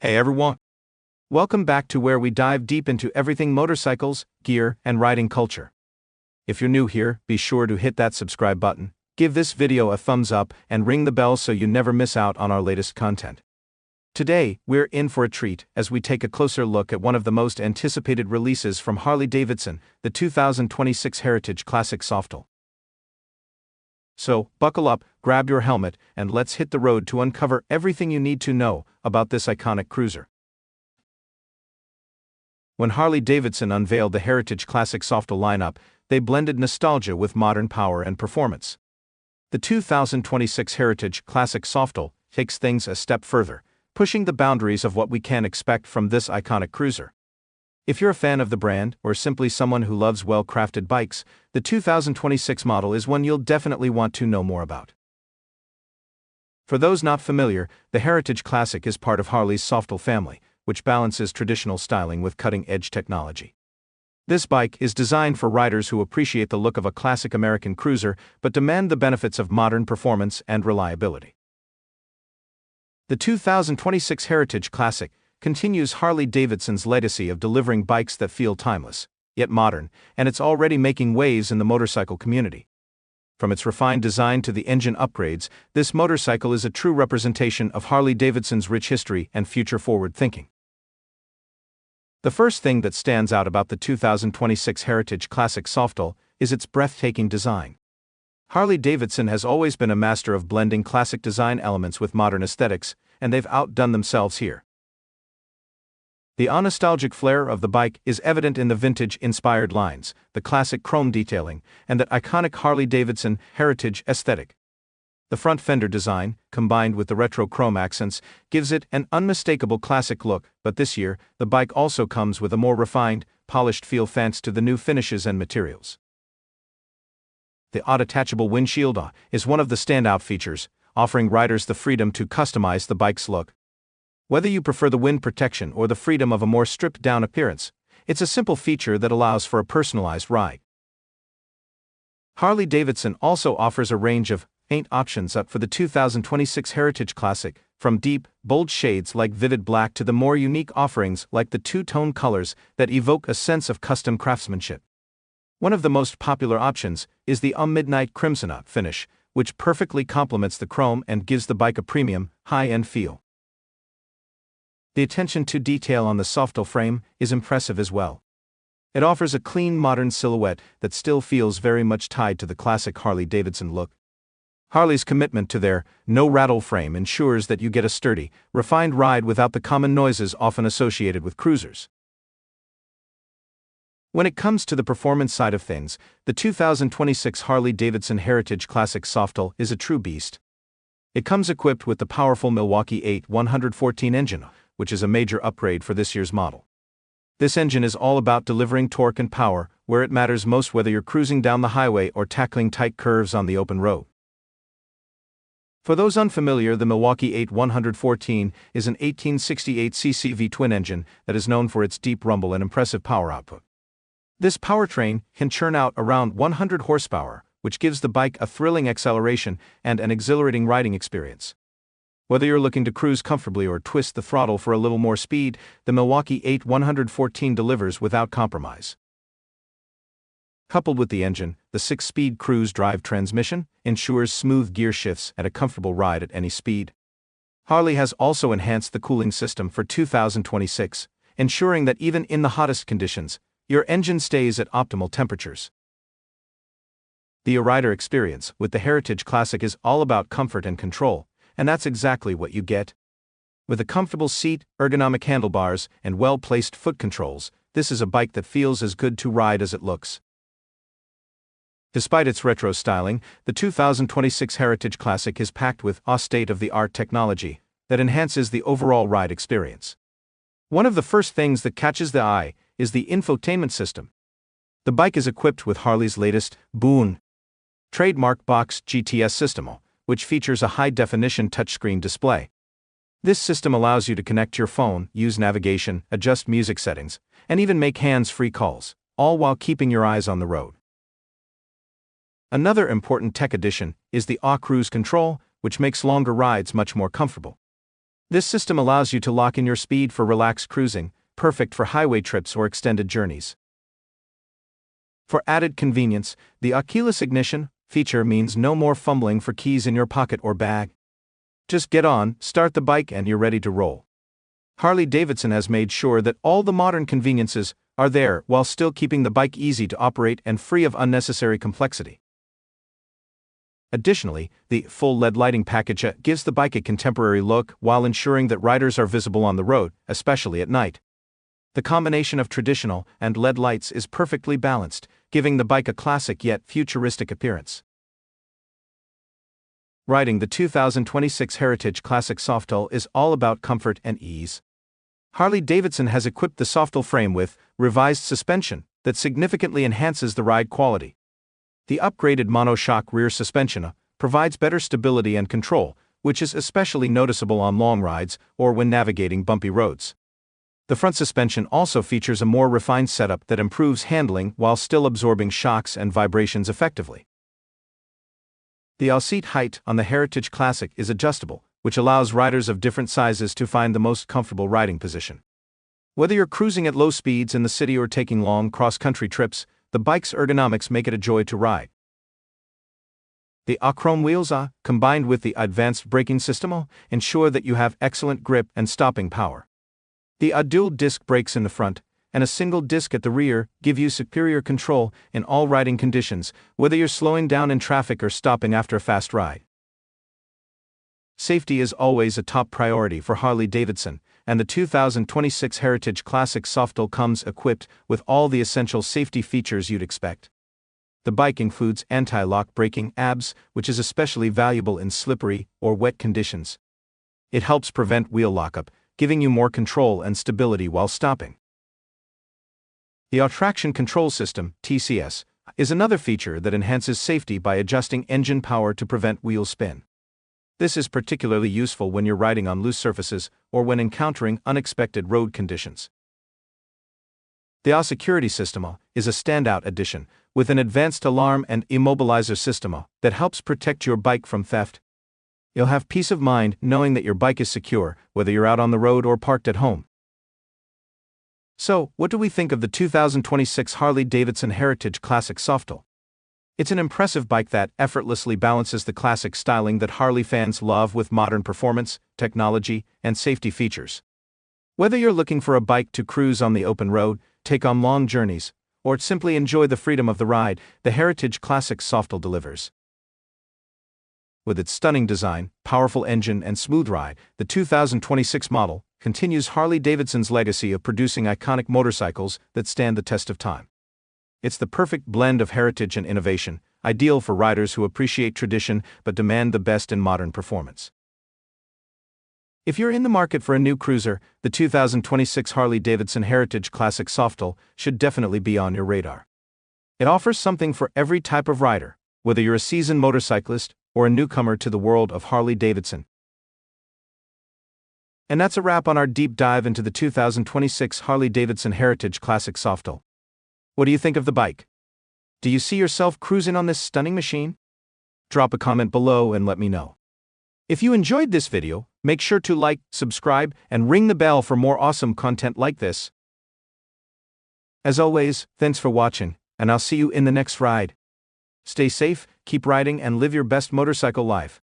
Hey everyone! Welcome back to where we dive deep into everything motorcycles, gear, and riding culture. If you're new here, be sure to hit that subscribe button, give this video a thumbs up, and ring the bell so you never miss out on our latest content. Today, we're in for a treat as we take a closer look at one of the most anticipated releases from Harley-Davidson, the 2026 Heritage Classic Softail. So, buckle up, grab your helmet, and let's hit the road to uncover everything you need to know about this iconic cruiser. When Harley-Davidson unveiled the Heritage Classic Softail lineup, they blended nostalgia with modern power and performance. The 2026 Heritage Classic Softail takes things a step further, pushing the boundaries of what we can expect from this iconic cruiser. If you're a fan of the brand, or simply someone who loves well-crafted bikes, the 2026 model is one you'll definitely want to know more about. For those not familiar, the Heritage Classic is part of Harley's Softail family, which balances traditional styling with cutting-edge technology. This bike is designed for riders who appreciate the look of a classic American cruiser but demand the benefits of modern performance and reliability. The 2026 Heritage Classic continues Harley-Davidson's legacy of delivering bikes that feel timeless, yet modern, and it's already making waves in the motorcycle community. From its refined design to the engine upgrades, this motorcycle is a true representation of Harley-Davidson's rich history and future-forward thinking. The first thing that stands out about the 2026 Heritage Classic Softail is its breathtaking design. Harley-Davidson has always been a master of blending classic design elements with modern aesthetics, and they've outdone themselves here. The nostalgic flair of the bike is evident in the vintage-inspired lines, the classic chrome detailing, and that iconic Harley-Davidson Heritage aesthetic. The front fender design, combined with the retro chrome accents, gives it an unmistakable classic look, but this year, the bike also comes with a more refined, polished feel thanks to the new finishes and materials. The detachable windshield is one of the standout features, offering riders the freedom to customize the bike's look. Whether you prefer the wind protection or the freedom of a more stripped-down appearance, it's a simple feature that allows for a personalized ride. Harley-Davidson also offers a range of paint options for the 2026 Heritage Classic, from deep, bold shades like vivid black to the more unique offerings like the two-tone colors that evoke a sense of custom craftsmanship. One of the most popular options is the midnight crimson finish, which perfectly complements the chrome and gives the bike a premium, high-end feel. The attention to detail on the Softail frame is impressive as well. It offers a clean modern silhouette that still feels very much tied to the classic Harley-Davidson look. Harley's commitment to their no-rattle frame ensures that you get a sturdy, refined ride without the common noises often associated with cruisers. When it comes to the performance side of things, the 2026 Harley-Davidson Heritage Classic Softail is a true beast. It comes equipped with the powerful Milwaukee-Eight 114 engine, which is a major upgrade for this year's model. This engine is all about delivering torque and power where it matters most, whether you're cruising down the highway or tackling tight curves on the open road. For those unfamiliar, the Milwaukee-Eight 114 is an 1868cc V-twin engine that is known for its deep rumble and impressive power output. This powertrain can churn out around 100 horsepower, which gives the bike a thrilling acceleration and an exhilarating riding experience. Whether you're looking to cruise comfortably or twist the throttle for a little more speed, the Milwaukee-Eight 114 delivers without compromise. Coupled with the engine, the 6-speed cruise drive transmission ensures smooth gear shifts and a comfortable ride at any speed. Harley has also enhanced the cooling system for 2026, ensuring that even in the hottest conditions, your engine stays at optimal temperatures. The rider experience with the Heritage Classic is all about comfort and control, and that's exactly what you get. With a comfortable seat, ergonomic handlebars, and well-placed foot controls, this is a bike that feels as good to ride as it looks. Despite its retro styling, the 2026 Heritage Classic is packed with state-of-the-art technology that enhances the overall ride experience. One of the first things that catches the eye is the infotainment system. The bike is equipped with Harley's latest, trademark box GTS system, which features a high-definition touchscreen display. This system allows you to connect your phone, use navigation, adjust music settings, and even make hands-free calls, all while keeping your eyes on the road. Another important tech addition is the cruise control, which makes longer rides much more comfortable. This system allows you to lock in your speed for relaxed cruising, perfect for highway trips or extended journeys. For added convenience, the keyless ignition feature means no more fumbling for keys in your pocket or bag. Just get on, start the bike, and you're ready to roll. Harley-Davidson has made sure that all the modern conveniences are there while still keeping the bike easy to operate and free of unnecessary complexity. Additionally, the full LED lighting package gives the bike a contemporary look while ensuring that riders are visible on the road, especially at night. The combination of traditional and LED lights is perfectly balanced, giving the bike a classic yet futuristic appearance. Riding the 2026 Heritage Classic Softail is all about comfort and ease. Harley-Davidson has equipped the Softail frame with revised suspension that significantly enhances the ride quality. The upgraded monoshock rear suspension provides better stability and control, which is especially noticeable on long rides or when navigating bumpy roads. The front suspension also features a more refined setup that improves handling while still absorbing shocks and vibrations effectively. The seat height on the Heritage Classic is adjustable, which allows riders of different sizes to find the most comfortable riding position. Whether you're cruising at low speeds in the city or taking long cross-country trips, the bike's ergonomics make it a joy to ride. The chrome wheels, combined with the advanced braking system, ensure that you have excellent grip and stopping power. The dual-disc brakes in the front and a single disc at the rear give you superior control in all riding conditions, whether you're slowing down in traffic or stopping after a fast ride. Safety is always a top priority for Harley-Davidson, and the 2026 Heritage Classic Softail comes equipped with all the essential safety features you'd expect. The bike includes anti-lock braking ABS, which is especially valuable in slippery or wet conditions. It helps prevent wheel lockup, giving you more control and stability while stopping. The Traction Control System, TCS, is another feature that enhances safety by adjusting engine power to prevent wheel spin. This is particularly useful when you're riding on loose surfaces or when encountering unexpected road conditions. The security system is a standout addition, with an advanced alarm and immobilizer system that helps protect your bike from theft. You'll have peace of mind knowing that your bike is secure, whether you're out on the road or parked at home. So, what do we think of the 2026 Harley-Davidson Heritage Classic Softail? It's an impressive bike that effortlessly balances the classic styling that Harley fans love with modern performance, technology, and safety features. Whether you're looking for a bike to cruise on the open road, take on long journeys, or simply enjoy the freedom of the ride, the Heritage Classic Softail delivers. With its stunning design, powerful engine, and smooth ride, the 2026 model continues Harley-Davidson's legacy of producing iconic motorcycles that stand the test of time. It's the perfect blend of heritage and innovation, ideal for riders who appreciate tradition but demand the best in modern performance. If you're in the market for a new cruiser, the 2026 Harley-Davidson Heritage Classic Softail should definitely be on your radar. It offers something for every type of rider, whether you're a seasoned motorcyclist or a newcomer to the world of Harley-Davidson. And that's a wrap on our deep dive into the 2026 Harley-Davidson Heritage Classic Softail. What do you think of the bike? Do you see yourself cruising on this stunning machine? Drop a comment below and let me know. If you enjoyed this video, make sure to like, subscribe, and ring the bell for more awesome content like this. As always, thanks for watching, and I'll see you in the next ride. Stay safe, keep riding, and live your best motorcycle life.